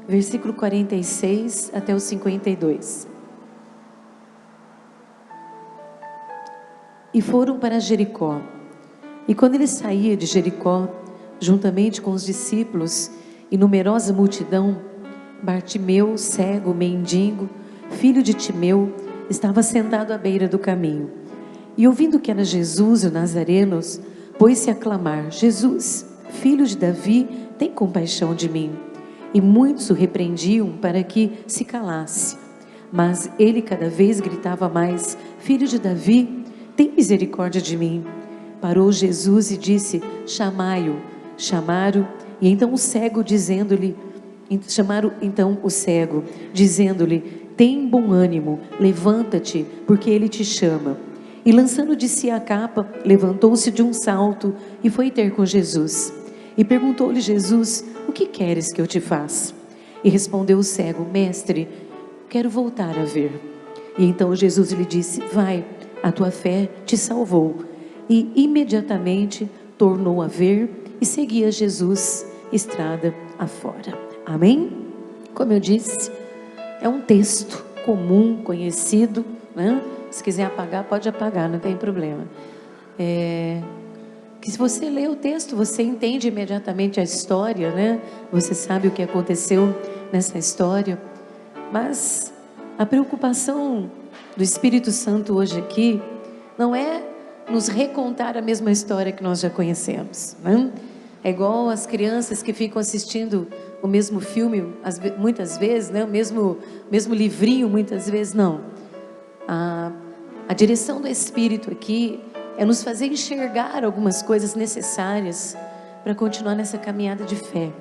versículo 46 até o 52. E foram para Jericó. E quando ele saía de Jericó, juntamente com os discípulos e numerosa multidão, Bartimeu, cego, mendigo, filho de Timeu, estava sentado à beira do caminho. E ouvindo que era Jesus, o Nazareno, pôs-se a clamar: Jesus, filho de Davi, tem compaixão de mim. E muitos o repreendiam para que se calasse. Mas ele cada vez gritava mais: Filho de Davi, tem misericórdia de mim. Parou Jesus e disse: chamai-o. Chamaram então o cego, dizendo-lhe: tem bom ânimo, levanta-te, porque ele te chama. E lançando de si a capa, levantou-se de um salto e foi ter com Jesus. E perguntou-lhe Jesus: o que queres que eu te faça? E respondeu o cego: Mestre, quero voltar a ver. E então Jesus lhe disse: vai, a tua fé te salvou. E imediatamente tornou a ver e seguia Jesus estrada afora. Amém? Como eu disse, é um texto comum, conhecido, né? Se quiser apagar, pode apagar, não tem problema. Que se você lê o texto, você entende imediatamente a história, né? Você sabe o que aconteceu nessa história. Mas a preocupação do Espírito Santo hoje aqui não é nos recontar a mesma história que nós já conhecemos, né? É igual as crianças que ficam assistindo o mesmo filme muitas vezes, né? O mesmo livrinho muitas vezes. Não. A direção do Espírito aqui é nos fazer enxergar algumas coisas necessárias para continuar nessa caminhada de fé.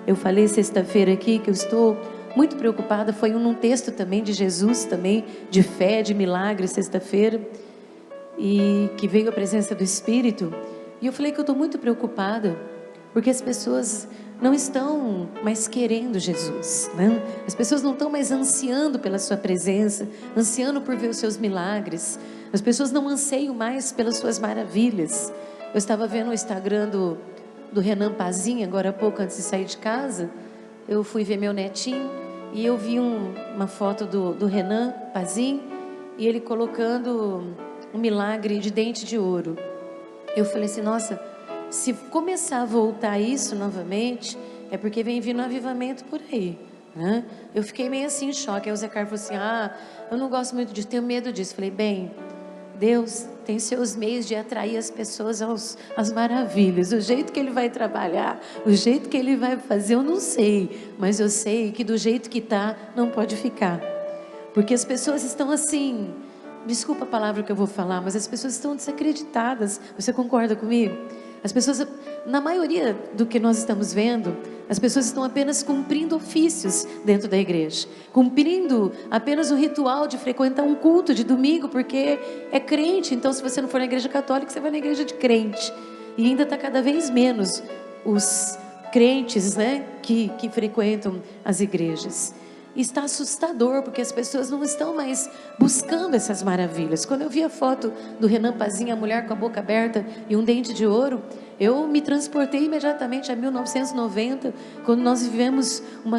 Eu falei sexta-feira aqui que eu estou muito preocupada, foi num texto também de Jesus, também de fé, de milagre, sexta-feira, e que veio a presença do Espírito, e eu falei que eu estou muito preocupada, porque as pessoas não estão mais querendo Jesus, né? As pessoas não estão mais ansiando pela sua presença, ansiando por ver os seus milagres, as pessoas não anseiam mais pelas suas maravilhas. Eu estava vendo o Instagram do Renan Pazinha, agora há pouco, antes de sair de casa, eu fui ver meu netinho, e eu vi uma foto do Renan Pazinha, e ele colocando um milagre de dente de ouro. Eu falei assim: nossa, se começar a voltar isso novamente, é porque vem vindo um avivamento por aí, né? Eu fiquei meio assim em choque. Aí o Zé Carlos falou assim: eu não gosto muito disso, tenho medo disso. Falei: bem, Deus tem seus meios de atrair as pessoas às maravilhas. O jeito que Ele vai trabalhar, o jeito que Ele vai fazer, eu não sei, mas eu sei que do jeito que está, não pode ficar, porque as pessoas estão assim, desculpa a palavra que eu vou falar, mas as pessoas estão desacreditadas. Você concorda comigo? As pessoas, na maioria do que nós estamos vendo, as pessoas estão apenas cumprindo ofícios dentro da igreja, cumprindo apenas o ritual de frequentar um culto de domingo, porque é crente. Então, se você não for na igreja católica, você vai na igreja de crente. E ainda está cada vez menos os crentes, né, que frequentam as igrejas. E está assustador, porque as pessoas não estão mais buscando essas maravilhas. Quando eu vi a foto do Renan Pazinha, a mulher com a boca aberta e um dente de ouro, eu me transportei imediatamente a 1990, quando nós vivemos um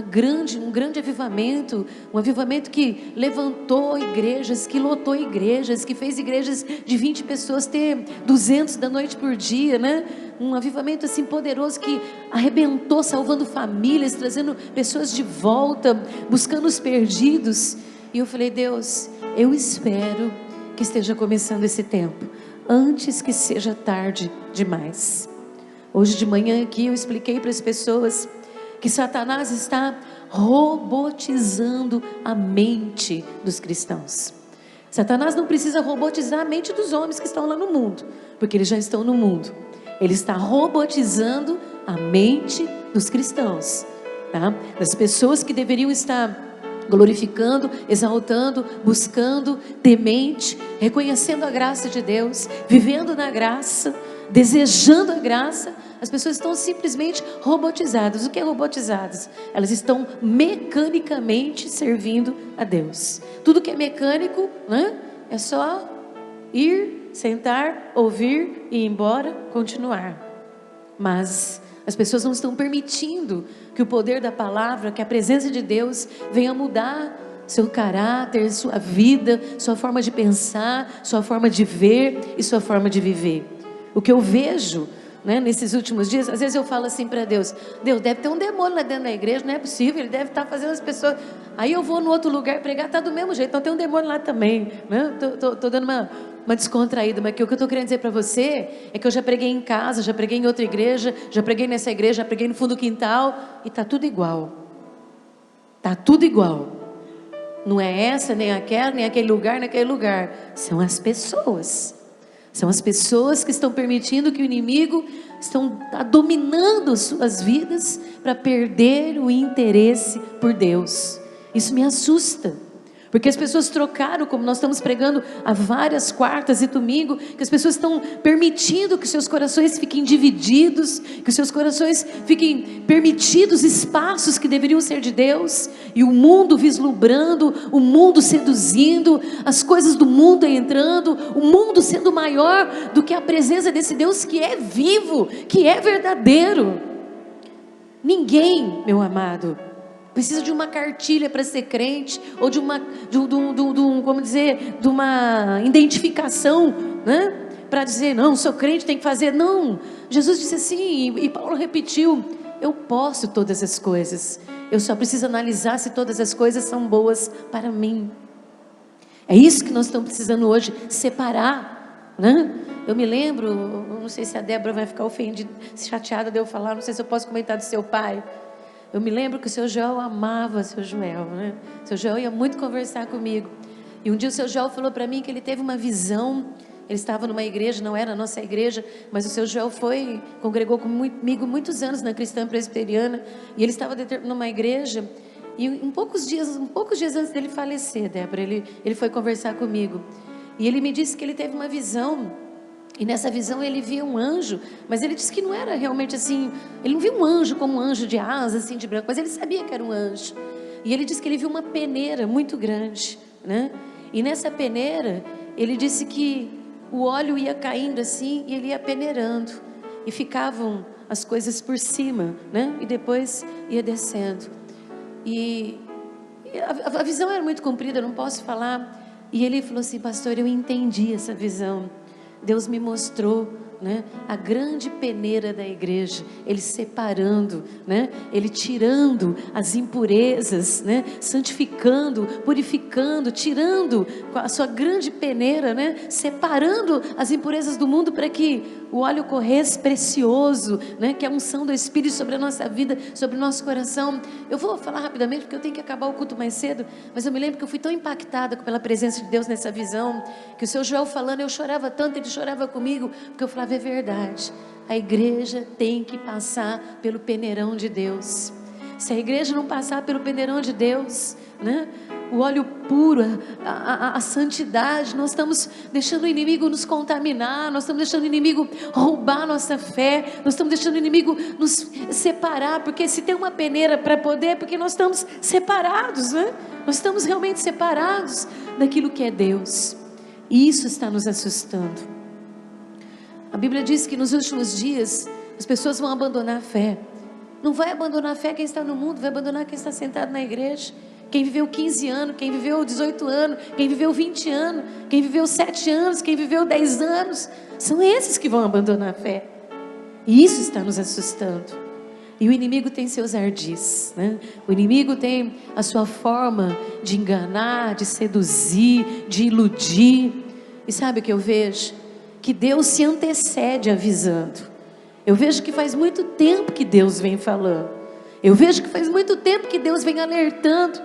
grande avivamento, um avivamento que levantou igrejas, que lotou igrejas, que fez igrejas de 20 pessoas ter 200 da noite por dia, né? Um avivamento assim poderoso que arrebentou, salvando famílias, trazendo pessoas de volta, buscando os perdidos. E eu falei: Deus, eu espero que esteja começando esse tempo, antes que seja tarde demais. Hoje de manhã aqui eu expliquei para as pessoas que Satanás está robotizando a mente dos cristãos. Satanás não precisa robotizar a mente dos homens que estão lá no mundo, porque eles já estão no mundo. Ele está robotizando a mente dos cristãos, tá? Das pessoas que deveriam estar glorificando, exaltando, buscando, temente, reconhecendo a graça de Deus, vivendo na graça, desejando a graça. As pessoas estão simplesmente robotizadas. O que é robotizadas? Elas estão mecanicamente servindo a Deus. Tudo que é mecânico, né? É só ir, sentar, ouvir e ir embora, continuar. Mas As pessoas não estão permitindo que o poder da palavra, que a presença de Deus venha mudar seu caráter, sua vida, sua forma de pensar, sua forma de ver e sua forma de viver. O que eu vejo, né, nesses últimos dias, às vezes eu falo assim para Deus: Deus, deve ter um demônio lá dentro da igreja, não é possível, ele deve estar fazendo as pessoas. Aí eu vou no outro lugar pregar, está do mesmo jeito, então tem um demônio lá também, né? Tô dando uma descontraída, mas o que eu estou querendo dizer para você é que eu já preguei em casa, já preguei em outra igreja, já preguei nessa igreja, já preguei no fundo do quintal, e está tudo igual. Está tudo igual. Não é essa, nem aquela, nem aquele lugar, nem aquele lugar. São as pessoas. São as pessoas que estão permitindo que o inimigo está dominando suas vidas para perder o interesse por Deus. Isso me assusta. Porque as pessoas trocaram, como nós estamos pregando há várias quartas e domingo, que as pessoas estão permitindo que seus corações fiquem divididos, que seus corações fiquem permitidos espaços que deveriam ser de Deus, e o mundo vislumbrando, o mundo seduzindo, as coisas do mundo entrando, o mundo sendo maior do que a presença desse Deus que é vivo, que é verdadeiro. Ninguém, meu amado, precisa de uma cartilha para ser crente, ou de uma identificação, né? Para dizer, não, sou crente, tem que fazer. Não, Jesus disse assim, e Paulo repetiu: eu posso todas as coisas, eu só preciso analisar se todas as coisas são boas para mim. É isso que nós estamos precisando hoje, separar, né? Eu me lembro, não sei se a Débora vai ficar ofendida, chateada de eu falar, não sei se eu posso comentar do seu pai. Eu me lembro que o seu Joel amava o seu Joel, né? O seu Joel ia muito conversar comigo. E um dia o seu Joel falou para mim que ele teve uma visão. Ele estava numa igreja, não era a nossa igreja, mas o seu Joel congregou comigo muitos anos na Cristã Presbiteriana. E ele estava numa igreja. E poucos dias antes dele falecer, Débora, ele foi conversar comigo. E ele me disse que ele teve uma visão. E nessa visão ele via um anjo, mas ele disse que não era realmente assim, ele não viu um anjo como um anjo de asas, assim, de branco, mas ele sabia que era um anjo. E ele disse que ele viu uma peneira muito grande, né? E nessa peneira, ele disse que o óleo ia caindo assim, e ele ia peneirando, e ficavam as coisas por cima, né? E depois ia descendo. E a visão era muito comprida, eu não posso falar. E ele falou assim: pastor, eu entendi essa visão. Deus me mostrou, né, a grande peneira da igreja, Ele separando, né, Ele tirando as impurezas, né, santificando, purificando, tirando com a sua grande peneira, né, separando as impurezas do mundo para que o óleo corresse precioso, né, que é a unção do Espírito sobre a nossa vida, sobre o nosso coração. Eu vou falar rapidamente porque eu tenho que acabar o culto mais cedo, mas eu me lembro que eu fui tão impactada pela presença de Deus nessa visão, que o seu Joel falando, eu chorava tanto, ele chorava comigo, porque eu falava: é verdade, a igreja tem que passar pelo peneirão de Deus. Se a igreja não passar pelo peneirão de Deus, né, o óleo puro, a santidade, nós estamos deixando o inimigo nos contaminar, nós estamos deixando o inimigo roubar nossa fé, nós estamos deixando o inimigo nos separar, porque se tem uma peneira para poder, é porque nós estamos separados, né? Nós estamos realmente separados daquilo que é Deus, e isso está nos assustando. A Bíblia diz que nos últimos dias as pessoas vão abandonar a fé. Não vai abandonar a fé quem está no mundo, vai abandonar quem está sentado na igreja. Quem viveu 15 anos, quem viveu 18 anos, quem viveu 20 anos, quem viveu 7 anos, quem viveu 10 anos, são esses que vão abandonar a fé. E isso está nos assustando. E o inimigo tem seus ardis, né? O inimigo tem a sua forma de enganar, de seduzir, de iludir. E sabe o que eu vejo? Que Deus se antecede avisando. Eu vejo que faz muito tempo que Deus vem falando. Eu vejo que faz muito tempo que Deus vem alertando.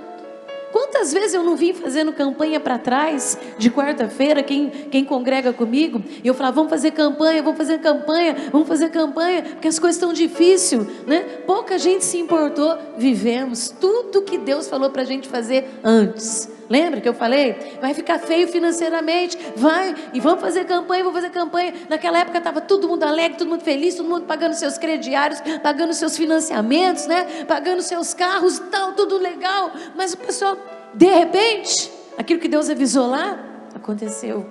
Quantas vezes eu não vim fazendo campanha para trás, de quarta-feira, quem congrega comigo, e eu falava: vamos fazer campanha, vamos fazer campanha, vamos fazer campanha, porque as coisas estão difíceis, né? Pouca gente se importou, vivemos tudo que Deus falou para a gente fazer antes. Lembra que eu falei? Vai ficar feio financeiramente, vai, e vamos fazer campanha, vamos fazer campanha. Naquela época estava todo mundo alegre, todo mundo feliz, todo mundo pagando seus crediários, pagando seus financiamentos, né? Pagando seus carros e tal, tudo legal. Mas o pessoal, de repente, aquilo que Deus avisou lá, aconteceu.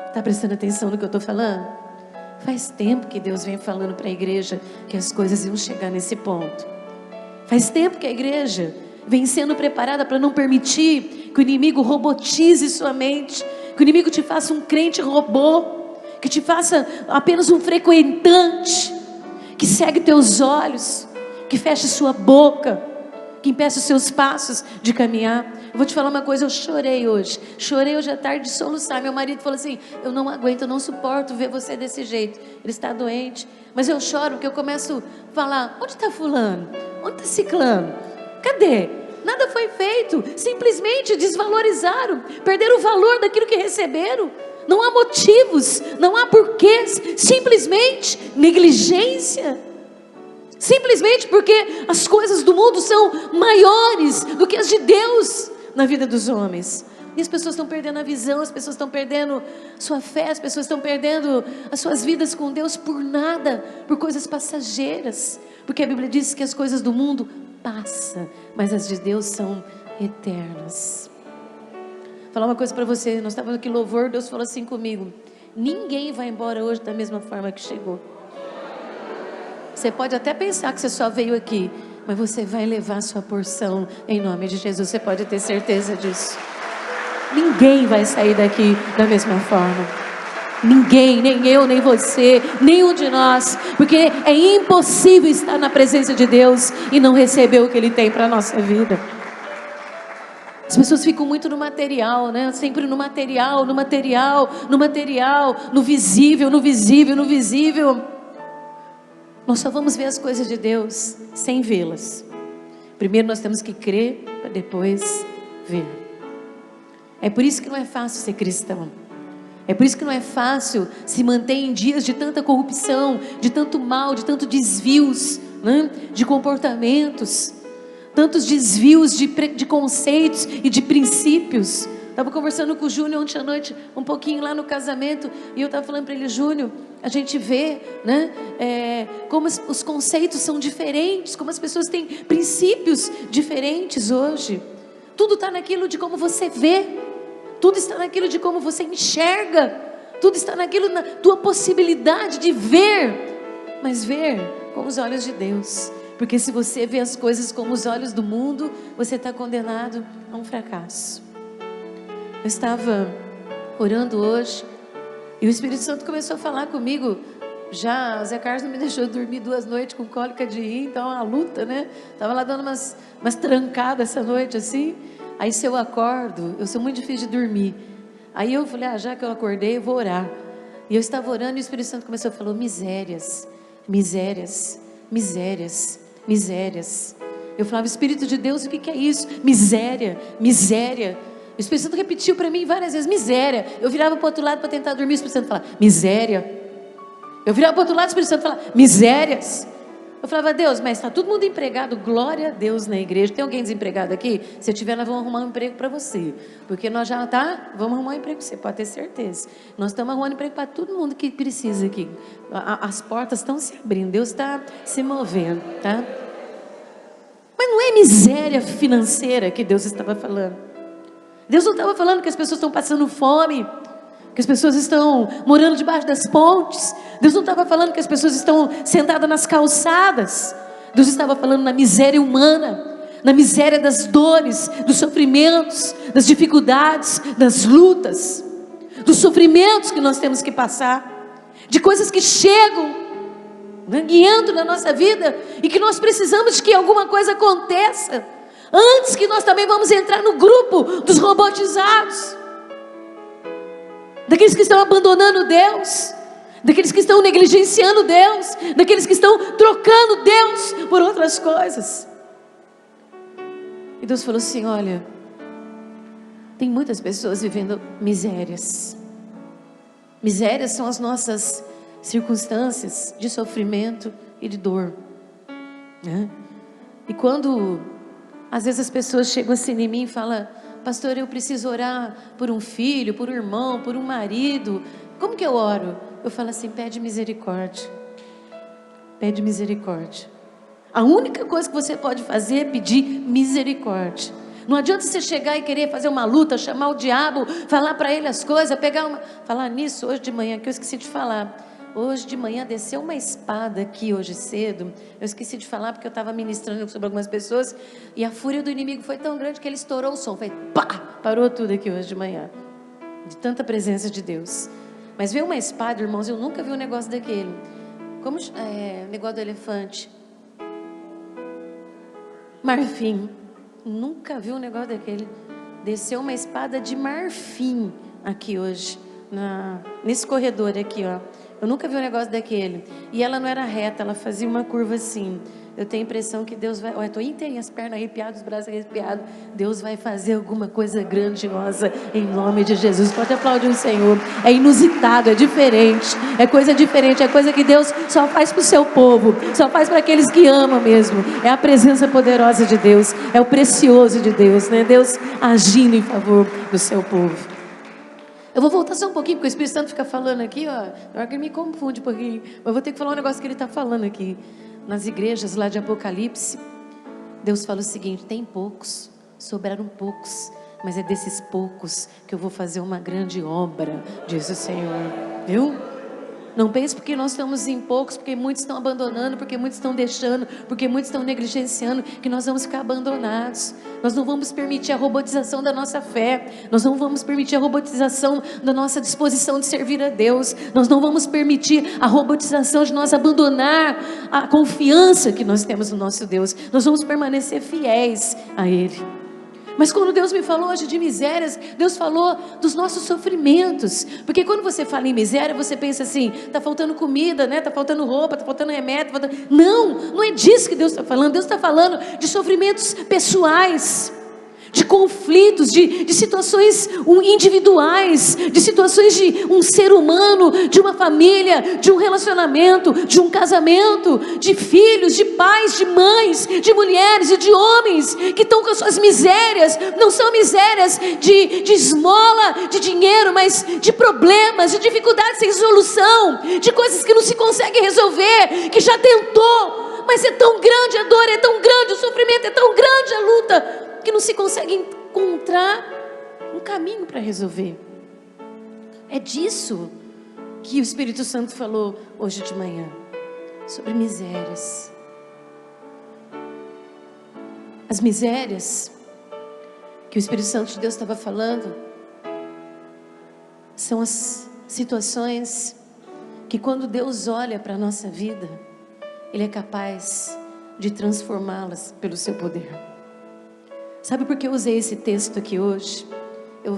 Está prestando atenção no que eu estou falando? Faz tempo que Deus vem falando para a igreja que as coisas iam chegar nesse ponto. Faz tempo que a igreja vem sendo preparada para não permitir que o inimigo robotize sua mente, que o inimigo te faça um crente robô, que te faça apenas um frequentante, que segue teus olhos, que feche sua boca, que impeça os seus passos de caminhar. Eu vou te falar uma coisa, eu chorei hoje à tarde de soluçar. Meu marido falou assim: eu não aguento, eu não suporto ver você desse jeito. Ele está doente, mas eu choro porque eu começo a falar: onde está fulano? Onde está ciclano? Cadê? Nada foi feito, simplesmente desvalorizaram, perderam o valor daquilo que receberam. Não há motivos, não há porquês, simplesmente negligência. Simplesmente porque as coisas do mundo são maiores do que as de Deus na vida dos homens. E as pessoas estão perdendo a visão, as pessoas estão perdendo sua fé, as pessoas estão perdendo as suas vidas com Deus por nada, por coisas passageiras. Porque a Bíblia diz que as coisas do mundo passam, mas as de Deus são eternas. Vou falar uma coisa para você, nós estávamos aqui em louvor, Deus falou assim comigo: ninguém vai embora hoje da mesma forma que chegou. Você pode até pensar que você só veio aqui, mas você vai levar a sua porção em nome de Jesus, você pode ter certeza disso. Ninguém vai sair daqui da mesma forma. Ninguém, nem eu, nem você, nenhum de nós, porque é impossível estar na presença de Deus e não receber o que Ele tem para a nossa vida. As pessoas ficam muito no material, né? Sempre no material, no visível, no visível, no visível. Nós só vamos ver as coisas de Deus sem vê-las. Primeiro nós temos que crer para depois ver. É por isso que não é fácil ser cristão. É por isso que não é fácil se manter em dias de tanta corrupção, de tanto mal, de tantos desvios, né? De comportamentos, tantos desvios de conceitos e de princípios. Estava conversando com o Júnior ontem à noite, um pouquinho lá no casamento, e eu estava falando para ele: Júnior, a gente vê, né, como os conceitos são diferentes, como as pessoas têm princípios diferentes hoje. Tudo está naquilo de como você vê, tudo está naquilo de como você enxerga, tudo está naquilo, na tua possibilidade de ver, mas ver com os olhos de Deus. Porque se você vê as coisas com os olhos do mundo, você está condenado a um fracasso. Eu estava orando hoje e o Espírito Santo começou a falar comigo. Já o Zé Carlos não me deixou dormir 2 noites com cólica de rim, então é uma luta, né? Estava lá dando umas trancadas essa noite assim. Aí se eu acordo, eu sou muito difícil de dormir. Aí eu falei: já que eu acordei, eu vou orar. E eu estava orando e o Espírito Santo começou a falar: misérias, misérias, misérias, misérias. Eu falava: Espírito de Deus, o que é isso? Miséria, miséria. O Espírito Santo repetiu para mim várias vezes: miséria. Eu virava para o outro lado para tentar dormir, o Espírito Santo falava: miséria. Eu virava para o outro lado, o Espírito Santo falava: misérias. Eu falava: Deus, mas está todo mundo empregado, glória a Deus na igreja. Tem alguém desempregado aqui? Se tiver, nós vamos arrumar um emprego para você. Porque nós já vamos arrumar um emprego para você, pode ter certeza. Nós estamos arrumando emprego para todo mundo que precisa aqui. As portas estão se abrindo, Deus está se movendo, tá? Mas não é miséria financeira que Deus estava falando. Deus não estava falando que as pessoas estão passando fome, que as pessoas estão morando debaixo das pontes. Deus não estava falando que as pessoas estão sentadas nas calçadas. Deus estava falando na miséria humana, na miséria das dores, dos sofrimentos, das dificuldades, das lutas, dos sofrimentos que nós temos que passar, de coisas que chegam, guiando na nossa vida e que nós precisamos que alguma coisa aconteça antes que nós também vamos entrar no grupo dos robotizados, daqueles que estão abandonando Deus, daqueles que estão negligenciando Deus, daqueles que estão trocando Deus por outras coisas. E Deus falou assim: olha, tem muitas pessoas vivendo misérias. Misérias são as nossas circunstâncias de sofrimento e de dor, né? E quando às vezes as pessoas chegam assim em mim e falam: pastor, eu preciso orar por um filho, por um irmão, por um marido. Como que eu oro? Eu falo assim: pede misericórdia. Pede misericórdia. A única coisa que você pode fazer é pedir misericórdia. Não adianta você chegar e querer fazer uma luta, chamar o diabo, falar para ele as coisas, falar nisso hoje de manhã, que eu esqueci de falar. hoje de manhã desceu uma espada aqui hoje cedo. Eu esqueci de falar porque eu estava ministrando sobre algumas pessoas. E a fúria do inimigo foi tão grande que ele estourou o som. Foi pá! Parou tudo aqui hoje de manhã. De tanta presença de Deus. Mas veio uma espada, irmãos, eu nunca vi um negócio daquele. Como o negócio do elefante? Marfim. Nunca vi um negócio daquele. Desceu uma espada de marfim aqui hoje. Nesse corredor aqui, ó. Eu nunca vi um negócio daquele. E ela não era reta, ela fazia uma curva assim. Eu tenho a impressão que Deus vai... Olha, estou inteirinha, as pernas arrepiadas, os braços arrepiados. Deus vai fazer alguma coisa grandiosa em nome de Jesus. Pode aplaudir o Senhor. É inusitado, é diferente. É coisa diferente, é coisa que Deus só faz para o seu povo. Só faz para aqueles que amam mesmo. É a presença poderosa de Deus. É o precioso de Deus, né? Deus agindo em favor do seu povo. Eu vou voltar só um pouquinho, porque o Espírito Santo fica falando aqui, ó. Na que ele me confunde um pouquinho. Mas eu vou ter que falar um negócio que ele está falando aqui. Nas igrejas lá de Apocalipse, Deus fala o seguinte: tem poucos, sobraram poucos, mas é desses poucos que eu vou fazer uma grande obra, diz o Senhor. Viu? Não pense porque nós estamos em poucos, porque muitos estão abandonando, porque muitos estão deixando, porque muitos estão negligenciando, que nós vamos ficar abandonados. Nós não vamos permitir a robotização da nossa fé. Nós não vamos permitir a robotização da nossa disposição de servir a Deus. Nós não vamos permitir a robotização de nós abandonar a confiança que nós temos no nosso Deus. Nós vamos permanecer fiéis a Ele. Mas quando Deus me falou hoje de misérias, Deus falou dos nossos sofrimentos. Porque quando você fala em miséria, você pensa assim: está faltando comida, né? Está faltando roupa, está faltando remédio. Não é disso que Deus está falando. Deus está falando de sofrimentos pessoais, de conflitos, de situações individuais, de situações de um ser humano, de uma família, de um relacionamento, de um casamento, de filhos, de pais, de mães, de mulheres e de homens que estão com as suas misérias. Não são misérias de esmola, de dinheiro, mas de problemas, de dificuldades sem solução, de coisas que não se consegue resolver, que já tentou, mas é tão grande a dor, é tão grande o sofrimento, é tão grande a luta, que não se consegue encontrar um caminho para resolver. É disso que o Espírito Santo falou hoje de manhã, sobre misérias. As misérias que o Espírito Santo de Deus estava falando são as situações que, quando Deus olha para a nossa vida, Ele é capaz de transformá-las pelo seu poder. Sabe por que eu usei esse texto aqui hoje? Eu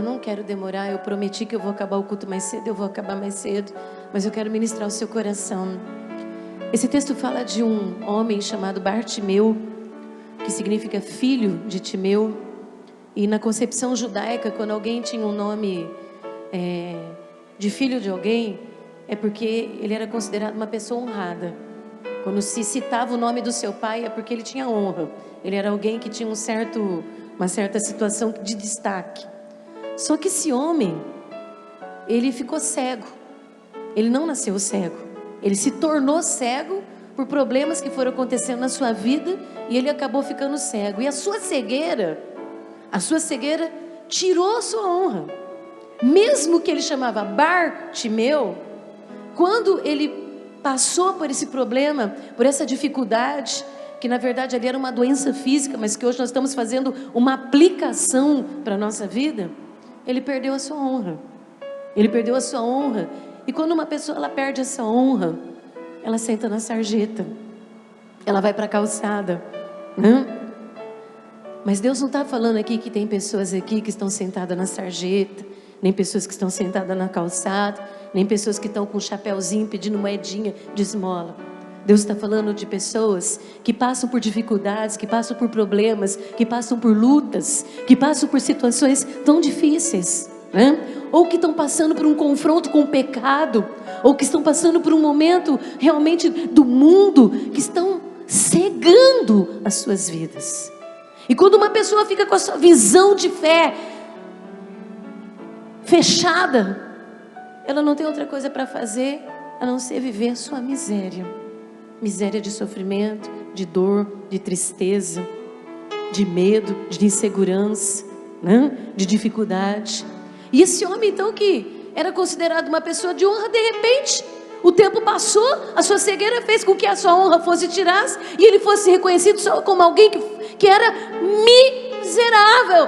não quero demorar, eu prometi que eu vou acabar o culto mais cedo, eu vou acabar mais cedo, mas eu quero ministrar o seu coração. Esse texto fala de um homem chamado Bartimeu, que significa filho de Timeu. E na concepção judaica, quando alguém tinha um nome de filho de alguém, é porque ele era considerado uma pessoa honrada. Quando se citava o nome do seu pai, é porque ele tinha honra. Ele era alguém que tinha uma certa situação de destaque. Só que esse homem, ele ficou cego. Ele não nasceu cego. Ele se tornou cego por problemas que foram acontecendo na sua vida, e ele acabou ficando cego. E a sua cegueira tirou a sua honra. Mesmo que ele chamava Bartimeu, quando ele passou por esse problema, por essa dificuldade, que na verdade ali era uma doença física, mas que hoje nós estamos fazendo uma aplicação para a nossa vida, ele perdeu a sua honra. Ele perdeu a sua honra. E quando uma pessoa ela perde essa honra, ela senta na sarjeta, ela vai para a calçada, né? Mas Deus não está falando aqui que tem pessoas aqui que estão sentadas na sarjeta, nem pessoas que estão sentadas na calçada, nem pessoas que estão com um chapéuzinho pedindo moedinha de esmola. Deus está falando de pessoas que passam por dificuldades, que passam por problemas, que passam por lutas, que passam por situações tão difíceis, né? Ou que estão passando por um confronto com o pecado, ou que estão passando por um momento realmente do mundo, que estão cegando as suas vidas. E quando uma pessoa fica com a sua visão de fé fechada, ela não tem outra coisa para fazer a não ser viver a sua miséria. Miséria de sofrimento, de dor, de tristeza, de medo, de insegurança, né? De dificuldade. E esse homem então, que era considerado uma pessoa de honra, de repente o tempo passou, a sua cegueira fez com que a sua honra fosse tirada e ele fosse reconhecido só como alguém que era miserável.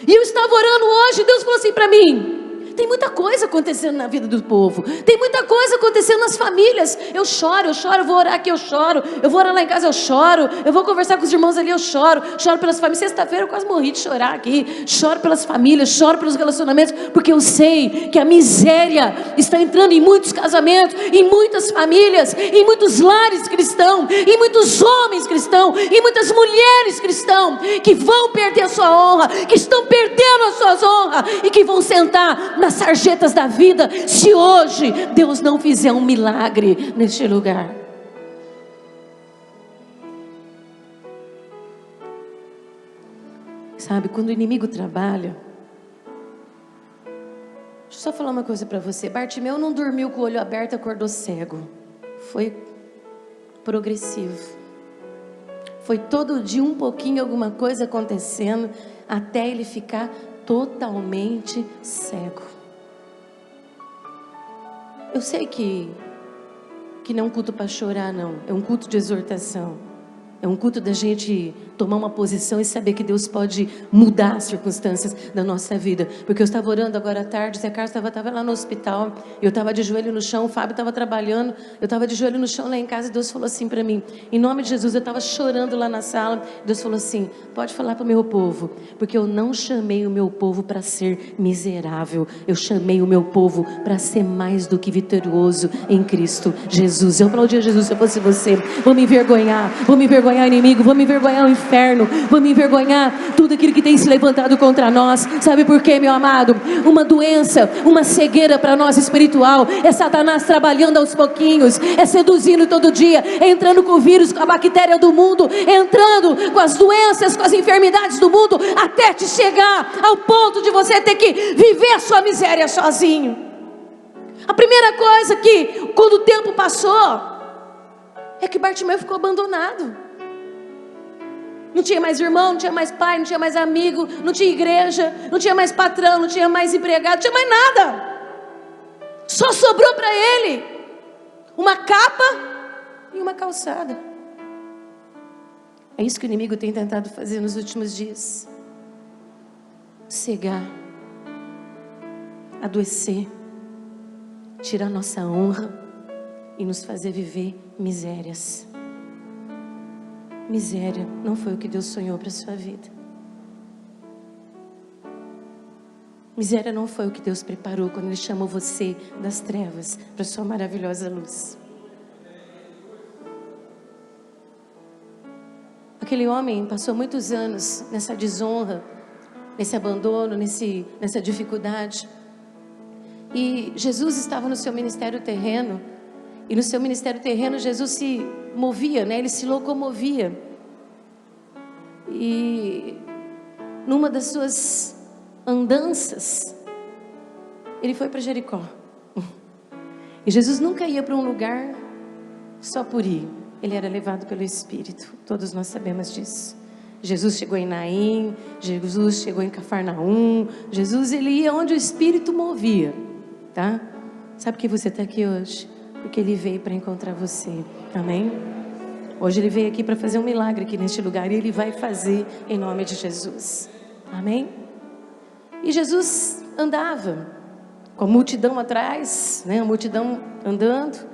E eu estava orando hoje, Deus falou assim para mim: tem muita coisa acontecendo na vida do povo, tem muita coisa acontecendo nas famílias. Eu choro, eu vou orar aqui, eu choro, eu vou orar lá em casa, eu choro, eu vou conversar com os irmãos ali, eu choro pelas famílias. Sexta-feira eu quase morri de chorar aqui, choro pelas famílias, choro pelos relacionamentos, porque eu sei que a miséria está entrando em muitos casamentos, em muitas famílias, em muitos lares cristãos, em muitos homens cristãos, em muitas mulheres cristãs, que vão perder a sua honra, que estão perdendo as suas honras, e que vão sentar nas sarjetas da vida, se hoje Deus não fizer um milagre neste lugar. Sabe, quando o inimigo trabalha, deixa eu só falar uma coisa para você. Bartimeu não dormiu com o olho aberto e acordou cego. Foi progressivo. Foi todo dia um pouquinho alguma coisa acontecendo, até ele ficar totalmente cego. Eu sei que não é um culto para chorar, não. É um culto de exortação. É um culto da gente tomar uma posição e saber que Deus pode mudar as circunstâncias da nossa vida. Porque eu estava orando agora à tarde, Zé Carlos estava lá no hospital, eu estava de joelho no chão, o Fábio estava trabalhando, eu estava de joelho no chão lá em casa, e Deus falou assim para mim, em nome de Jesus, eu estava chorando lá na sala, Deus falou assim: pode falar para o meu povo, porque eu não chamei o meu povo para ser miserável, eu chamei o meu povo para ser mais do que vitorioso em Cristo Jesus. Eu aplaudi a Jesus se eu fosse você. Vou me envergonhar o inimigo, vou me envergonhar o inferno, vou me envergonhar tudo aquilo que tem se levantado contra nós. Sabe por quê, meu amado? Uma doença, uma cegueira para nós espiritual, é Satanás trabalhando aos pouquinhos, é seduzindo todo dia, é entrando com o vírus, com a bactéria do mundo, entrando com as doenças, com as enfermidades do mundo, até te chegar ao ponto de você ter que viver a sua miséria sozinho. A primeira coisa que, quando o tempo passou, é que Bartimeu ficou abandonado. Não tinha mais irmão, não tinha mais pai, não tinha mais amigo, não tinha igreja, não tinha mais patrão, não tinha mais empregado, não tinha mais nada. Só sobrou para ele uma capa e uma calçada. É isso que o inimigo tem tentado fazer nos últimos dias: cegar, adoecer, tirar nossa honra e nos fazer viver misérias. Miséria não foi o que Deus sonhou para a sua vida. Miséria não foi o que Deus preparou quando Ele chamou você das trevas para a sua maravilhosa luz. Aquele homem passou muitos anos nessa desonra, nesse abandono, nessa dificuldade. E Jesus estava no seu ministério terreno. E no seu ministério terreno, Jesus se movia, né? Ele se locomovia. E numa das suas andanças, ele foi para Jericó. E Jesus nunca ia para um lugar só por ir. Ele era levado pelo Espírito. Todos nós sabemos disso. Jesus chegou em Naim, Jesus chegou em Cafarnaum. Jesus, ele ia onde o Espírito movia, tá? Sabe por que você está aqui hoje? Porque Ele veio para encontrar você, amém? Hoje Ele veio aqui para fazer um milagre aqui neste lugar, e Ele vai fazer em nome de Jesus, amém? E Jesus andava com a multidão atrás, né? A multidão andando,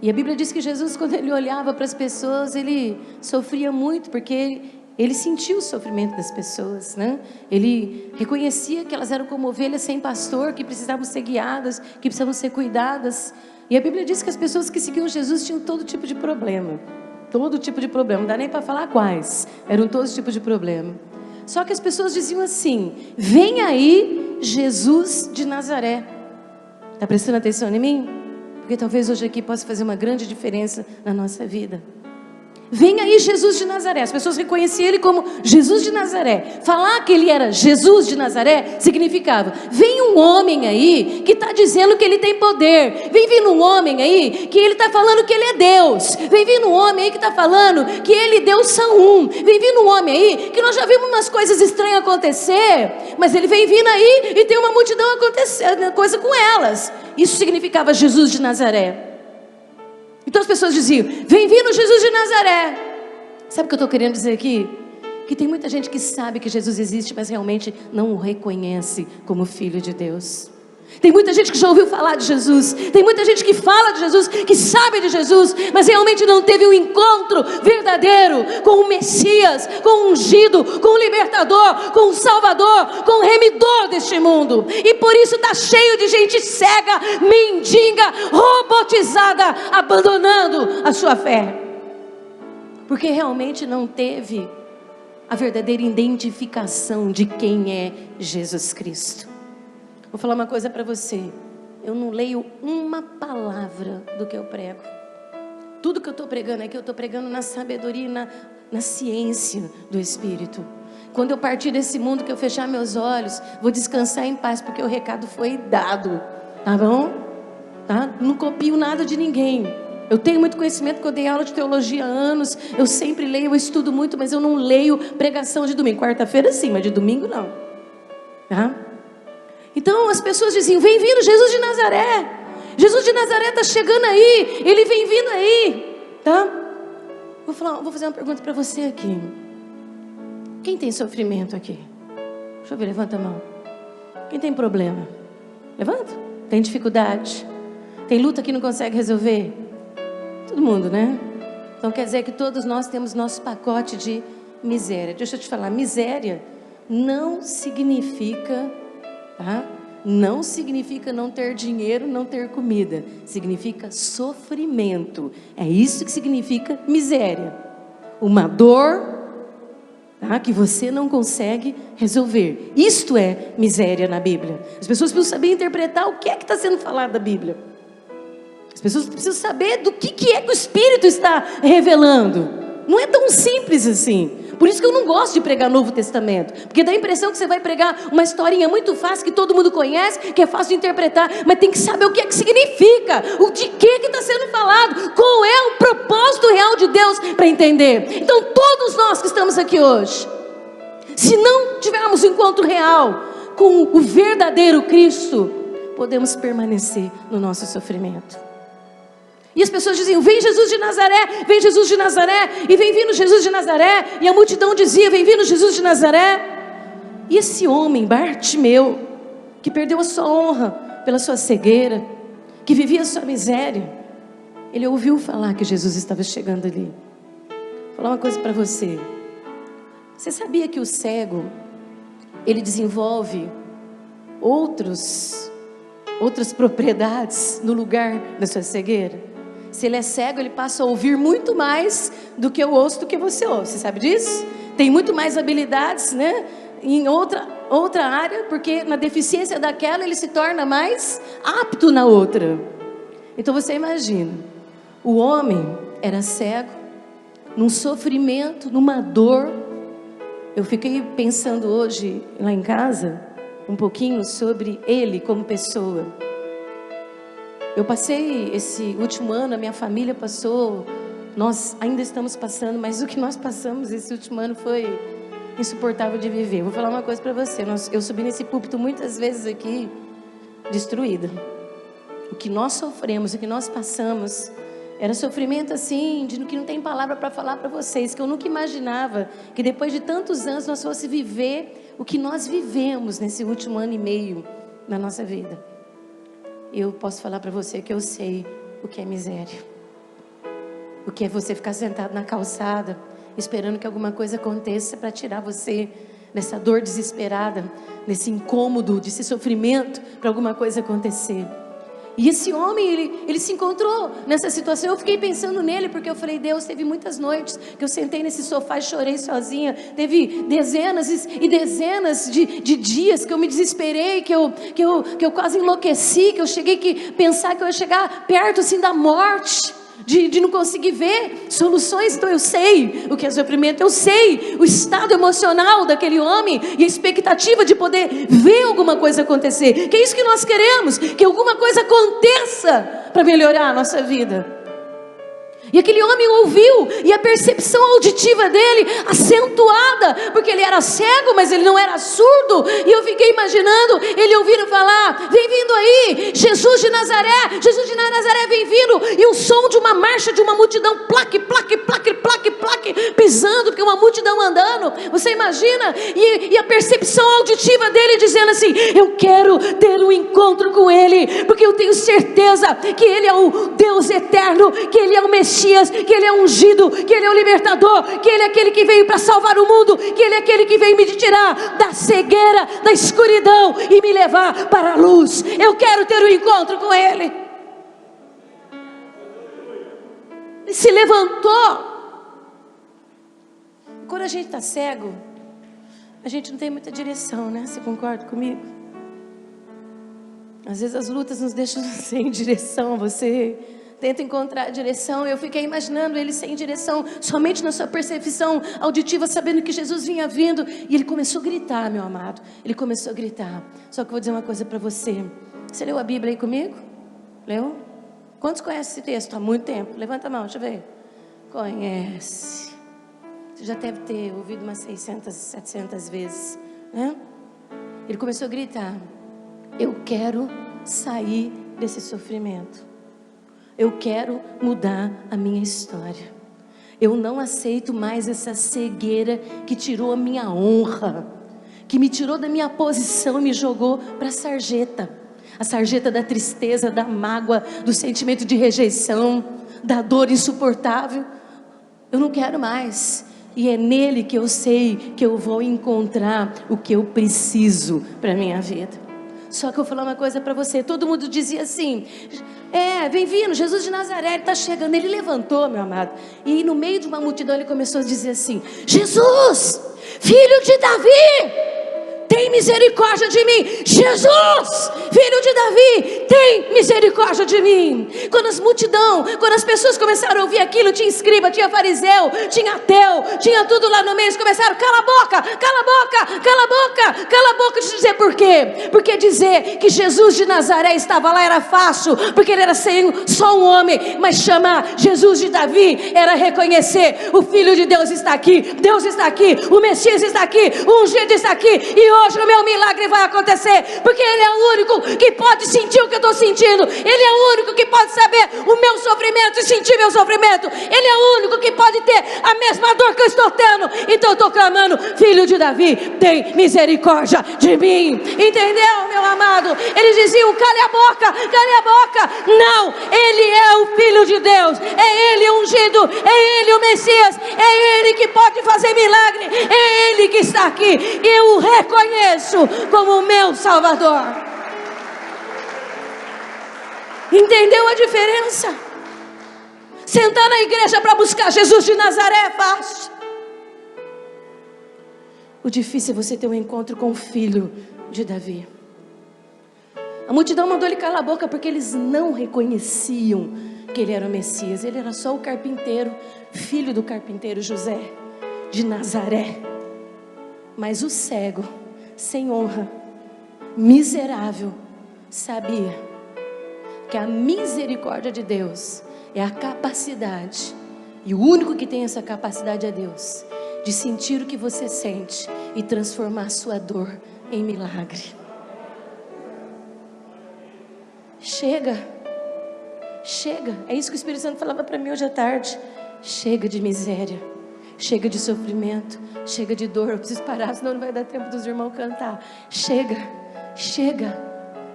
e a Bíblia diz que Jesus, quando Ele olhava para as pessoas, Ele sofria muito, porque Ele sentiu o sofrimento das pessoas, né? Ele reconhecia que elas eram como ovelhas sem pastor, que precisavam ser guiadas, que precisavam ser cuidadas. E a Bíblia diz que as pessoas que seguiam Jesus tinham todo tipo de problema. Todo tipo de problema, não dá nem para falar quais. Eram todos tipos de problema. Só que as pessoas diziam assim: vem aí Jesus de Nazaré. Está prestando atenção em mim? Porque talvez hoje aqui possa fazer uma grande diferença na nossa vida. vem aí Jesus de Nazaré. As pessoas reconheciam ele como Jesus de Nazaré. Falar que ele era Jesus de Nazaré significava: vem um homem aí que está dizendo que ele tem poder. Vem vindo um homem aí que ele está falando que ele é Deus. Vem vindo um homem aí que está falando que ele e Deus são um. Vem vindo um homem aí que nós já vimos umas coisas estranhas acontecer, mas ele vem vindo aí e tem uma multidão acontecendo coisa com elas. Isso significava Jesus de Nazaré. Então as pessoas diziam: vem vindo Jesus de Nazaré. Sabe o que eu estou querendo dizer aqui? Que tem muita gente que sabe que Jesus existe, mas realmente não o reconhece como Filho de Deus. Tem muita gente que já ouviu falar de Jesus, tem muita gente que fala de Jesus, que sabe de Jesus, mas realmente não teve um encontro verdadeiro com o Messias, com o ungido, com o libertador, com o salvador, com o remidor deste mundo. E por isso está cheio de gente cega, mendiga, robotizada, abandonando a sua fé, porque realmente não teve a verdadeira identificação de quem é Jesus Cristo. Vou falar uma coisa para você: eu não leio uma palavra do que eu prego. Tudo que eu estou pregando aqui, eu estou pregando na sabedoria e na ciência do Espírito. Quando eu partir desse mundo, que eu fechar meus olhos, vou descansar em paz, porque o recado foi dado, tá bom? Tá? Não copio nada de ninguém. Eu tenho muito conhecimento, porque eu dei aula de teologia há anos. Eu sempre leio, eu estudo muito, mas eu não leio pregação de domingo. Quarta-feira sim, mas de domingo não. Tá? Então as pessoas diziam: vem vindo Jesus de Nazaré. Jesus de Nazaré está chegando aí. Ele vem vindo aí, tá? Vou fazer uma pergunta para você aqui. Quem tem sofrimento aqui? Deixa eu ver, levanta a mão. Quem tem problema? Levanta. Tem dificuldade? Tem luta que não consegue resolver? Todo mundo, né? Então quer dizer que todos nós temos nosso pacote de miséria. Deixa eu te falar, miséria não significa... tá? Não significa não ter dinheiro, não ter comida. Significa sofrimento. É isso que significa miséria. Uma dor, tá? Que você não consegue resolver. Isto é miséria na Bíblia. As pessoas precisam saber interpretar o que é que está sendo falado da Bíblia. As pessoas precisam saber do que é que o Espírito está revelando. Não é tão simples assim. Por isso que eu não gosto de pregar Novo Testamento, porque dá a impressão que você vai pregar uma historinha muito fácil, que todo mundo conhece, que é fácil de interpretar, mas tem que saber o que é que significa, o de que está sendo falado, qual é o propósito real de Deus para entender. Então todos nós que estamos aqui hoje, se não tivermos um encontro real com o verdadeiro Cristo, podemos permanecer no nosso sofrimento. E as pessoas diziam: vem Jesus de Nazaré, vem Jesus de Nazaré, e vem vindo Jesus de Nazaré, e a multidão dizia: vem vindo Jesus de Nazaré. E esse homem, Bartimeu, que perdeu a sua honra pela sua cegueira, que vivia a sua miséria, ele ouviu falar que Jesus estava chegando ali. Vou falar uma coisa para você. Você sabia que o cego, ele desenvolve outras propriedades no lugar da sua cegueira? Se ele é cego, ele passa a ouvir muito mais do que eu ouço, do que você ouve. Você sabe disso? Tem muito mais habilidades, né? Em outra área, porque na deficiência daquela ele se torna mais apto na outra. Então você imagina, o homem era cego, num sofrimento, numa dor. Eu fiquei pensando hoje lá em casa um pouquinho sobre ele como pessoa. Eu passei esse último ano, a minha família passou, nós ainda estamos passando, mas o que nós passamos esse último ano foi insuportável de viver. Vou falar uma coisa para você: eu subi nesse púlpito muitas vezes aqui, destruída. O que nós sofremos, o que nós passamos, era sofrimento assim, de que não tem palavra para falar para vocês, que eu nunca imaginava que depois de tantos anos nós fosse viver o que nós vivemos nesse último ano e meio na nossa vida. Eu posso falar para você que eu sei o que é miséria. O que é você ficar sentado na calçada, esperando que alguma coisa aconteça para tirar você dessa dor desesperada, desse incômodo, desse sofrimento, para alguma coisa acontecer. E esse homem, ele se encontrou nessa situação. Eu fiquei pensando nele, porque eu falei: Deus, teve muitas noites que eu sentei nesse sofá e chorei sozinha. Teve dezenas e dezenas de dias que eu me desesperei, que eu quase enlouqueci, que eu cheguei a pensar que eu ia chegar perto assim da morte. de não conseguir ver soluções. Então eu sei o que é sofrimento, eu sei o estado emocional daquele homem e a expectativa de poder ver alguma coisa acontecer, que é isso que nós queremos, que alguma coisa aconteça para melhorar a nossa vida. E aquele homem ouviu, e a percepção auditiva dele acentuada, porque ele era cego, mas ele não era surdo. E eu fiquei imaginando ele ouvindo falar: vem vindo aí, Jesus de Nazaré vem vindo. E o som de uma marcha de uma multidão, plaque, plaque, plaque, plaque, plaque, pisando, porque uma multidão andando. Você imagina? E a percepção auditiva dele dizendo assim: eu quero ter um encontro com ele, porque eu tenho certeza que ele é o Deus eterno, que ele é o Messias, que ele é ungido, que ele é o libertador, que ele é aquele que veio para salvar o mundo, que ele é aquele que veio me tirar da cegueira, da escuridão e me levar para a luz. Eu quero ter um encontro com ele. Ele se levantou. Quando a gente está cego, a gente não tem muita direção, né? Você concorda comigo? Às vezes as lutas nos deixam sem direção. Você tenta encontrar a direção. Eu fiquei imaginando ele sem direção, somente na sua percepção auditiva, sabendo que Jesus vinha vindo. E ele começou a gritar, meu amado. Ele começou a gritar. Só que eu vou dizer uma coisa para você. Você leu a Bíblia aí comigo? Leu? Quantos conhecem esse texto há muito tempo? Levanta a mão, deixa eu ver. Conhece. Você já deve ter ouvido umas 600, 700 vezes, né? Ele começou a gritar: eu quero sair desse sofrimento. Eu quero mudar a minha história. Eu não aceito mais essa cegueira que tirou a minha honra, que me tirou da minha posição e me jogou para a sarjeta. A sarjeta da tristeza, da mágoa, do sentimento de rejeição, da dor insuportável. Eu não quero mais. E é nele que eu sei que eu vou encontrar o que eu preciso para a minha vida. Só que eu vou falar uma coisa para você. Todo mundo dizia assim: vem vindo, Jesus de Nazaré, ele está chegando. Ele levantou, meu amado, e no meio de uma multidão ele começou a dizer assim: Jesus, filho de Davi, tem misericórdia de mim. Jesus, filho de Davi, tem misericórdia de mim. Quando as pessoas começaram a ouvir aquilo, tinha escriba, tinha fariseu, tinha ateu, tinha tudo lá no meio. Eles começaram: cala a boca, cala a boca, cala a boca, cala a boca. Deixa eu dizer por quê. Porque dizer que Jesus de Nazaré estava lá era fácil, porque ele era só um homem. Mas chamar Jesus de Davi era reconhecer: o Filho de Deus está aqui, Deus está aqui, o Messias está aqui, o ungido está aqui. E hoje o meu milagre vai acontecer, porque ele é o único que pode sentir o que eu estou sentindo. Ele é o único que pode saber o meu sofrimento e sentir meu sofrimento. Ele é o único que pode ter a mesma dor que eu estou tendo. Então eu estou clamando: Filho de Davi, tem misericórdia de mim. Entendeu, meu amado? Eles diziam: cale a boca, cale a boca. Não, ele é o Filho de Deus, é ele o ungido, é ele o Messias, é ele que pode fazer milagre, é ele que está aqui. Eu o reconheço como o meu Salvador. Entendeu a diferença? Sentar na igreja para buscar Jesus de Nazaré é fácil. O difícil é você ter um encontro com o Filho de Davi. A multidão mandou ele calar a boca porque eles não reconheciam que ele era o Messias. Ele era só o carpinteiro, filho do carpinteiro José de Nazaré. Mas o cego, sem honra, miserável, sabia que a misericórdia de Deus é a capacidade, e o único que tem essa capacidade é Deus, de sentir o que você sente e transformar a sua dor em milagre. Chega, é isso que o Espírito Santo falava para mim hoje à tarde. Chega de miséria, chega de sofrimento, chega de dor. Eu preciso parar, senão não vai dar tempo dos irmãos cantar. Chega,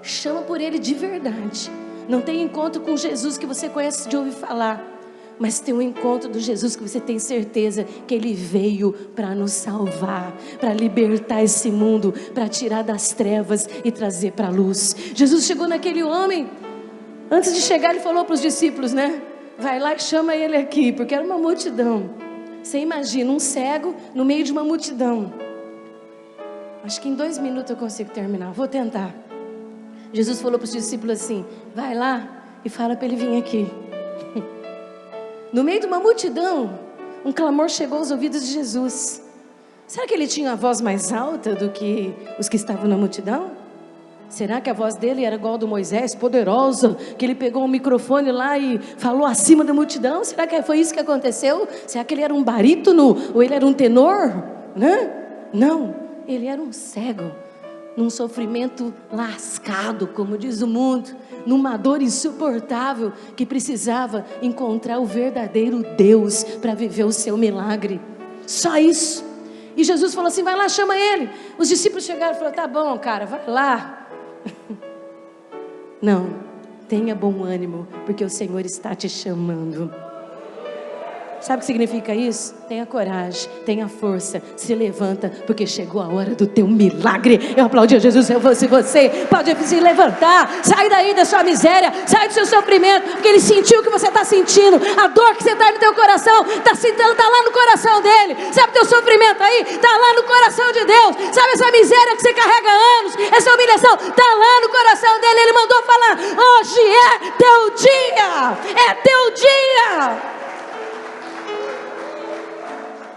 chama por ele de verdade. Não tem encontro com Jesus que você conhece de ouvir falar, mas tem um encontro do Jesus que você tem certeza que ele veio para nos salvar, para libertar esse mundo, para tirar das trevas e trazer para a luz. Jesus chegou naquele homem. Antes de chegar ele falou para os discípulos, né? Vai lá e chama ele aqui, porque era uma multidão. Você imagina um cego no meio de uma multidão. Acho que em 2 minutos eu consigo terminar, vou tentar. Jesus falou para os discípulos assim: vai lá e fala para ele vir aqui. No meio de uma multidão, um clamor chegou aos ouvidos de Jesus. Será que ele tinha a voz mais alta do que os que estavam na multidão? Será que a voz dele era igual a do Moisés, poderosa, que ele pegou um microfone lá e falou acima da multidão? Será que foi isso que aconteceu? Será que ele era um barítono ou ele era um tenor? Não, ele era um cego, num sofrimento lascado, como diz o mundo, numa dor insuportável, que precisava encontrar o verdadeiro Deus para viver o seu milagre. Só isso. E Jesus falou assim: vai lá, chama ele. Os discípulos chegaram e falaram: tá bom, cara, vai lá. Não, tenha bom ânimo, porque o Senhor está te chamando. Sabe o que significa isso? Tenha coragem, tenha força, se levanta, porque chegou a hora do teu milagre. Eu aplaudi a Jesus. Se eu fosse você, pode se levantar, sai daí da sua miséria, sai do seu sofrimento, porque Ele sentiu o que você está sentindo, a dor que você está no teu coração, está lá no coração dele. Sabe o teu sofrimento aí? Está lá no coração de Deus. Sabe essa miséria que você carrega há anos, essa humilhação, está lá no coração dele. Ele mandou falar: hoje é teu dia, é teu dia.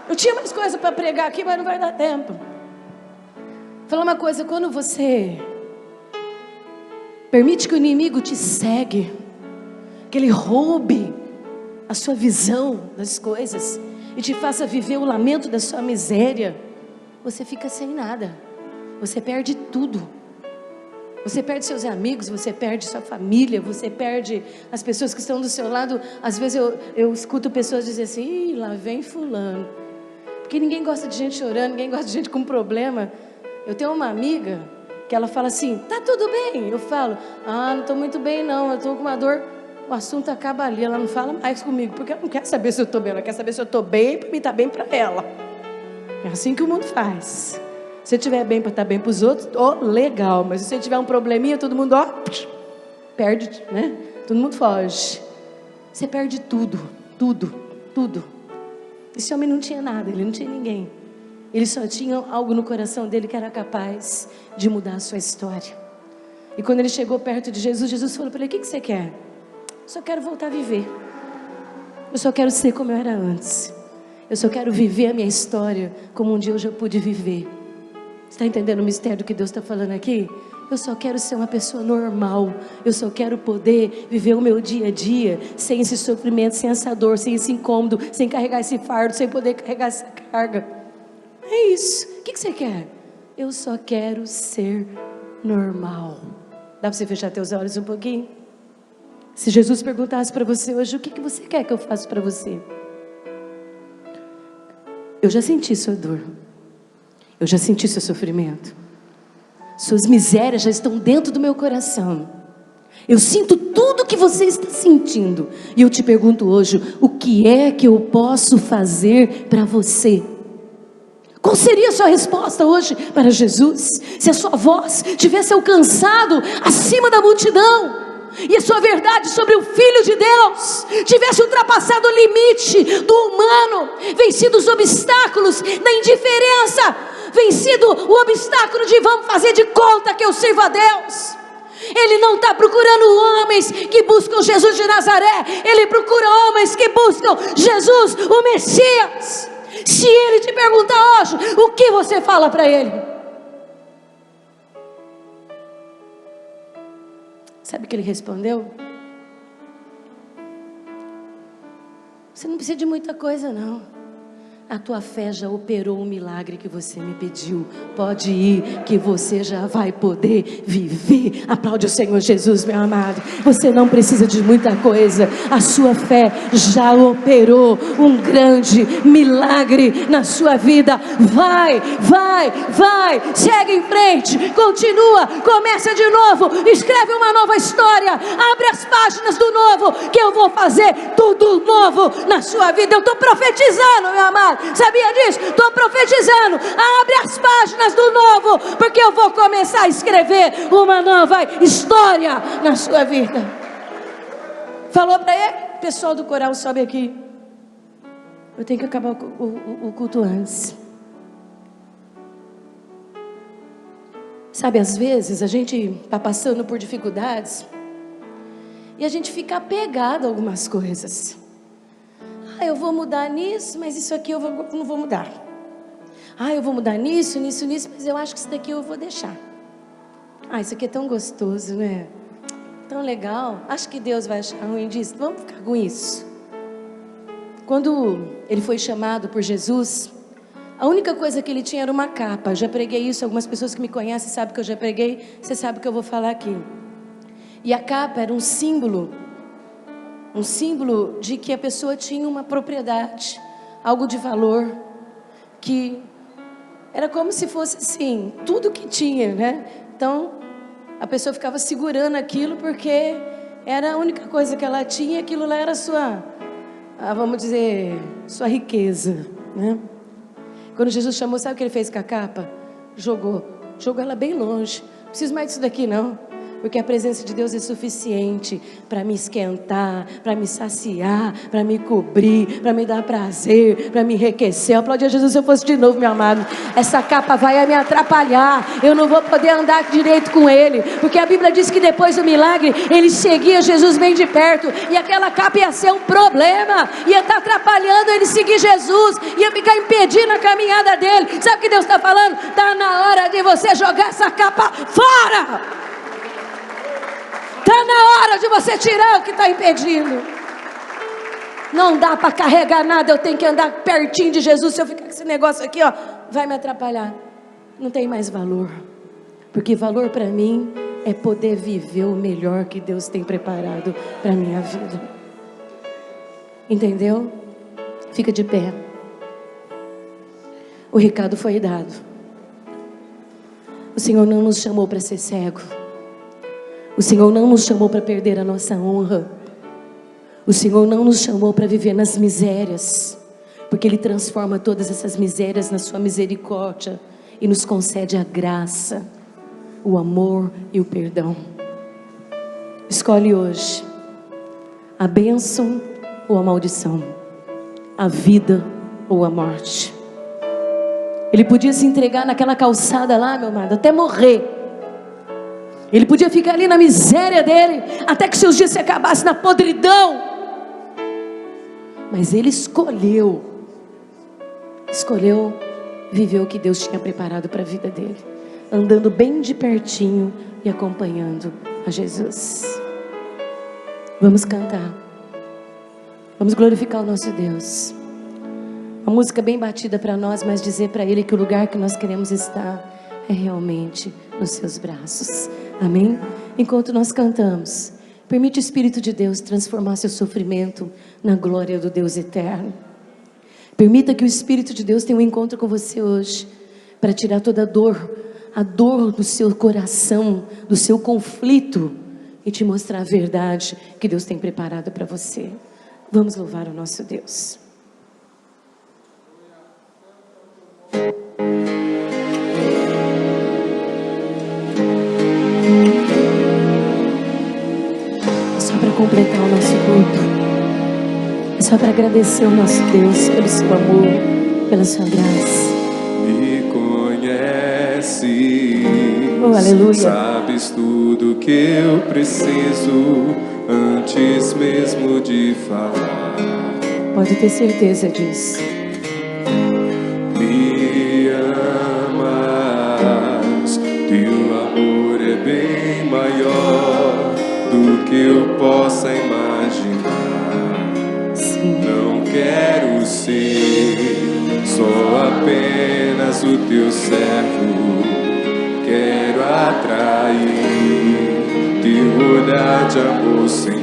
Eu tinha mais coisa para pregar aqui, mas não vai dar tempo. Vou falar uma coisa: quando você permite que o inimigo te segue, que ele roube a sua visão das coisas e te faça viver o lamento da sua miséria, você fica sem nada, você perde tudo. Você perde seus amigos, você perde sua família, você perde as pessoas que estão do seu lado. Às vezes eu escuto pessoas dizer assim: ih, lá vem fulano. Porque ninguém gosta de gente chorando, ninguém gosta de gente com problema. Eu tenho uma amiga que ela fala assim: tá tudo bem? Eu falo: não estou muito bem não, eu estou com uma dor. O assunto acaba ali. Ela não fala mais comigo, porque ela não quer saber se eu estou bem, ela quer saber se eu estou bem para mim estar bem para ela. É assim que o mundo faz. Se eu estiver bem para estar bem para os outros, legal. Mas se você tiver um probleminha, todo mundo perde, né? Todo mundo foge. Você perde tudo. Esse homem não tinha nada, ele não tinha ninguém. Ele só tinha algo no coração dele que era capaz de mudar a sua história. E quando ele chegou perto de Jesus, Jesus falou para ele: o que você quer? Eu só quero voltar a viver. Eu só quero ser como eu era antes. Eu só quero viver a minha história como um dia eu já pude viver. Você está entendendo o mistério que Deus está falando aqui? Eu só quero ser uma pessoa normal. Eu só quero poder viver o meu dia a dia sem esse sofrimento, sem essa dor, sem esse incômodo, sem carregar esse fardo, sem poder carregar essa carga. É isso. O que você quer? Eu só quero ser normal. Dá para você fechar teus olhos um pouquinho? Se Jesus perguntasse para você hoje: o que você quer que eu faça para você? Eu já senti sua dor. Eu já senti seu sofrimento. Suas misérias já estão dentro do meu coração. Eu sinto tudo que você está sentindo. E eu te pergunto hoje: o que é que eu posso fazer para você? Qual seria a sua resposta hoje para Jesus? Se a sua voz tivesse alcançado acima da multidão, e a sua verdade sobre o Filho de Deus tivesse ultrapassado o limite do humano, vencido os obstáculos da indiferença, vencido o obstáculo de vamos fazer de conta que eu sirvo a Deus. Ele não está procurando homens que buscam Jesus de Nazaré. Ele procura homens que buscam Jesus, o Messias. Se Ele te perguntar hoje, o que você fala para Ele? Sabe o que Ele respondeu? Você não precisa de muita coisa não. A tua fé já operou o milagre que você me pediu. Pode ir, que você já vai poder viver. Aplaude o Senhor Jesus, meu amado. Você não precisa de muita coisa. A sua fé já operou um grande milagre na sua vida. Vai. Segue em frente. Continua. Começa de novo. Escreve uma nova história. Abre as páginas do novo, que eu vou fazer tudo novo na sua vida. Eu estou profetizando, meu amado. Sabia disso? Estou profetizando. Abre as páginas do novo, porque eu vou começar a escrever uma nova história na sua vida. Falou para ele? Pessoal do coral, sobe aqui. Eu tenho que acabar o culto antes. Sabe, às vezes a gente está passando por dificuldades e a gente fica apegado a algumas coisas. eu vou mudar nisso, mas isso aqui eu não vou mudar. Eu vou mudar nisso, mas eu acho que isso daqui eu vou deixar. Isso aqui é tão gostoso, né? Tão legal. Acho que Deus vai achar ruim disso. Vamos ficar com isso. Quando ele foi chamado por Jesus, a única coisa que ele tinha era uma capa. Eu já preguei isso, algumas pessoas que me conhecem sabem que eu já preguei. Você sabe o que eu vou falar aqui. E a capa era um símbolo de que a pessoa tinha uma propriedade, algo de valor, que era como se fosse assim, tudo que tinha, né? Então, a pessoa ficava segurando aquilo porque era a única coisa que ela tinha, aquilo lá era sua, vamos dizer, sua riqueza, né? Quando Jesus chamou, sabe o que ele fez com a capa? Jogou ela bem longe. Não preciso mais disso daqui não, porque a presença de Deus é suficiente para me esquentar, para me saciar, para me cobrir, para me dar prazer, para me enriquecer. Eu aplaudia Jesus se eu fosse de novo, meu amado. Essa capa vai me atrapalhar, eu não vou poder andar direito com ele, porque a Bíblia diz que depois do milagre, ele seguia Jesus bem de perto, e aquela capa ia ser um problema, ia estar atrapalhando ele seguir Jesus, ia ficar impedindo a caminhada dele. Sabe o que Deus está falando? Está na hora de você jogar essa capa fora. Está na hora de você tirar o que está impedindo. Não dá para carregar nada, eu tenho que andar pertinho de Jesus. Se eu ficar com esse negócio aqui, vai me atrapalhar. Não tem mais valor. Porque valor para mim é poder viver o melhor que Deus tem preparado para a minha vida. Entendeu? Fica de pé. O recado foi dado. O Senhor não nos chamou para ser cego. O Senhor não nos chamou para perder a nossa honra. O Senhor não nos chamou para viver nas misérias, porque Ele transforma todas essas misérias na sua misericórdia e nos concede a graça, o amor e o perdão. Escolhe hoje a bênção ou a maldição, a vida ou a morte. Ele podia se entregar naquela calçada lá, meu amado, até morrer. Ele podia ficar ali na miséria dele, até que seus dias se acabassem na podridão. Mas ele escolheu viver o que Deus tinha preparado para a vida dele, andando bem de pertinho e acompanhando a Jesus. Vamos cantar, vamos glorificar o nosso Deus. Uma música bem batida para nós, mas dizer para Ele que o lugar que nós queremos estar é realmente nos seus braços. Amém? Enquanto nós cantamos, permite o Espírito de Deus transformar seu sofrimento na glória do Deus eterno. Permita que o Espírito de Deus tenha um encontro com você hoje, para tirar toda a dor do seu coração, do seu conflito, e te mostrar a verdade que Deus tem preparado para você. Vamos louvar o nosso Deus. Completar o nosso culto, é só para agradecer o nosso Deus pelo seu amor, pela sua graça. Me conheces, aleluia. Sabes tudo que eu preciso antes mesmo de falar. Pode ter certeza disso. Me amas, teu amor é bem maior do que eu possa imaginar. Sim. Não quero ser só apenas o teu servo. Quero atrair teu olhar de amor, Senhor.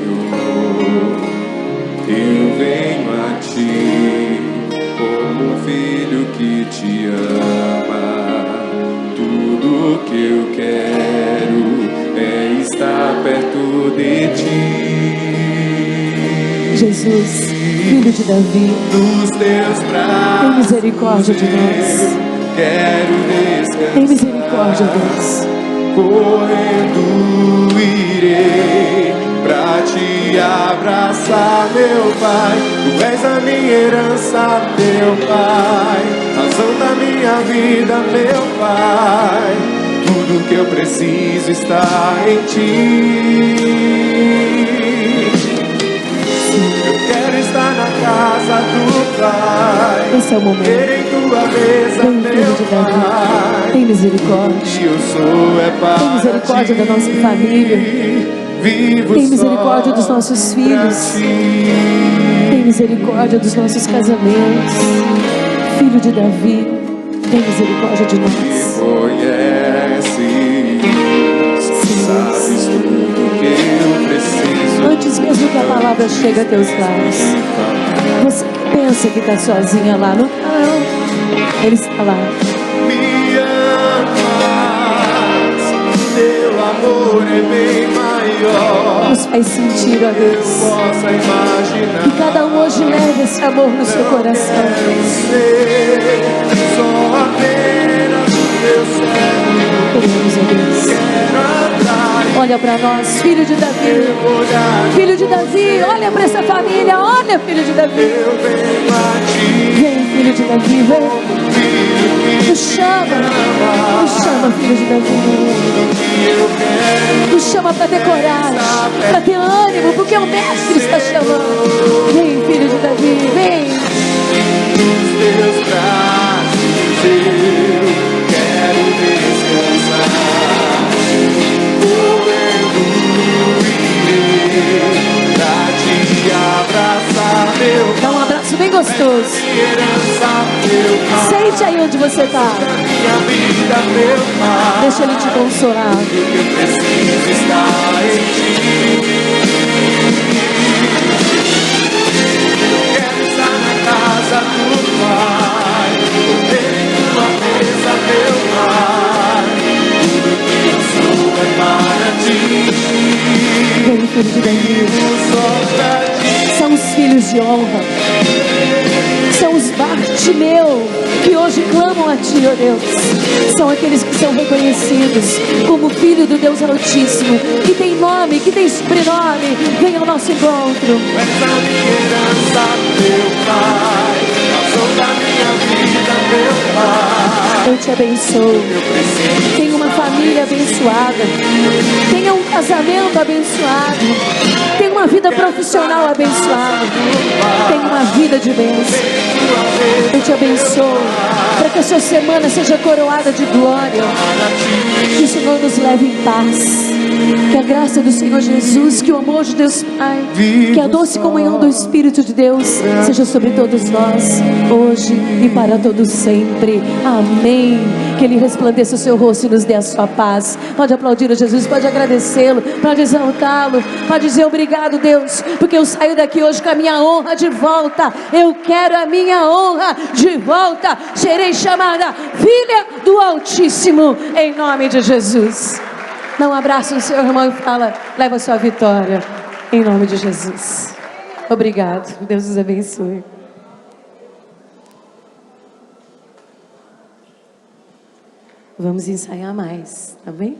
Eu venho a ti como um filho que te ama. Tudo que eu quero é estar perto de ti. Jesus, filho de Davi, nos teus braços, tem misericórdia de nós. Quero descansar. Tem misericórdia, Deus. Correndo irei pra te abraçar, meu Pai. Tu és a minha herança, meu Pai, razão da minha vida, meu Pai. Tudo que eu preciso está em ti. Eu quero estar na casa do Pai. Esse é o momento. Em tua mesa, Vem, filho de meu Davi. Pai. Tem misericórdia. E eu sou é para Tem misericórdia da nossa família. Vivo Tem misericórdia só dos nossos pra filhos. ti. Tem misericórdia dos nossos casamentos. Filho de Davi, tem misericórdia de nós. Conhece, sabes tudo que eu preciso. Antes mesmo que a palavra chegue a teus lábios. Você que pensa que está sozinha lá, não está não. Ele está lá. Me amas, teu amor é bem maior. Nos faz sentir, ó Eu Deus. possa imaginar. Que cada um hoje leve esse amor no seu coração. Quero ser só apenas o teu servo. Queremos, ó Deus. Quero atrair Olha para nós, filho de Davi. teu olhar. Filho de Davi, olha para essa família. Olha, filho de Davi. Eu venho a ti, Vem, filho de Davi, vem. Nos chama, filho de Davi. eu quero. Nos chama para ter coragem, para ter ânimo, porque o Mestre está chamando. Vem, filho de Davi, vem. Nos teus braços eu quero descansar. Correndo irei pra te abraçar, meu Dá um abraço bem gostoso. herança, meu pai. Sente aí onde você está. Minha vida, meu pai. Deixa Ele te consolar. O que eu preciso está em ti. Eu quero estar na casa do Pai, comer em tua mesa, meu Pai. Tudo que eu sou é para ti, Vem, filho de Davi. só pra ti. São os filhos de honra. São os Bartimeu que hoje clamam a Ti, ó Deus. São aqueles que são reconhecidos como filho do Deus Altíssimo, que tem nome, que tem sobrenome. Vem ao nosso encontro. És a minha herança, meu Pai, razão da minha vida, meu Pai. Eu te abençoo. Eu preciso Tenha uma família abençoada. Tenha um casamento abençoado. Tenha uma vida profissional abençoada. Tenha uma vida de bênção. Eu te abençoo para que a sua semana seja coroada de glória. Que o Senhor nos leve em paz. Que a graça do Senhor Jesus, que o amor de Deus Pai, que a doce comunhão do Espírito de Deus seja sobre todos nós, hoje e para todos sempre. Amém. Que Ele resplandeça o seu rosto e nos dê a sua paz. Pode aplaudir a Jesus, pode agradecê-lo, pode exaltá-lo, pode dizer obrigado, Deus, porque eu saio daqui hoje com a minha honra de volta. Eu quero a minha honra de volta. Serei chamada filha do Altíssimo, em nome de Jesus. Dá um abraço no seu irmão e fala: leva a sua vitória, em nome de Jesus. Obrigado, Deus os abençoe. Vamos ensaiar mais, tá bem?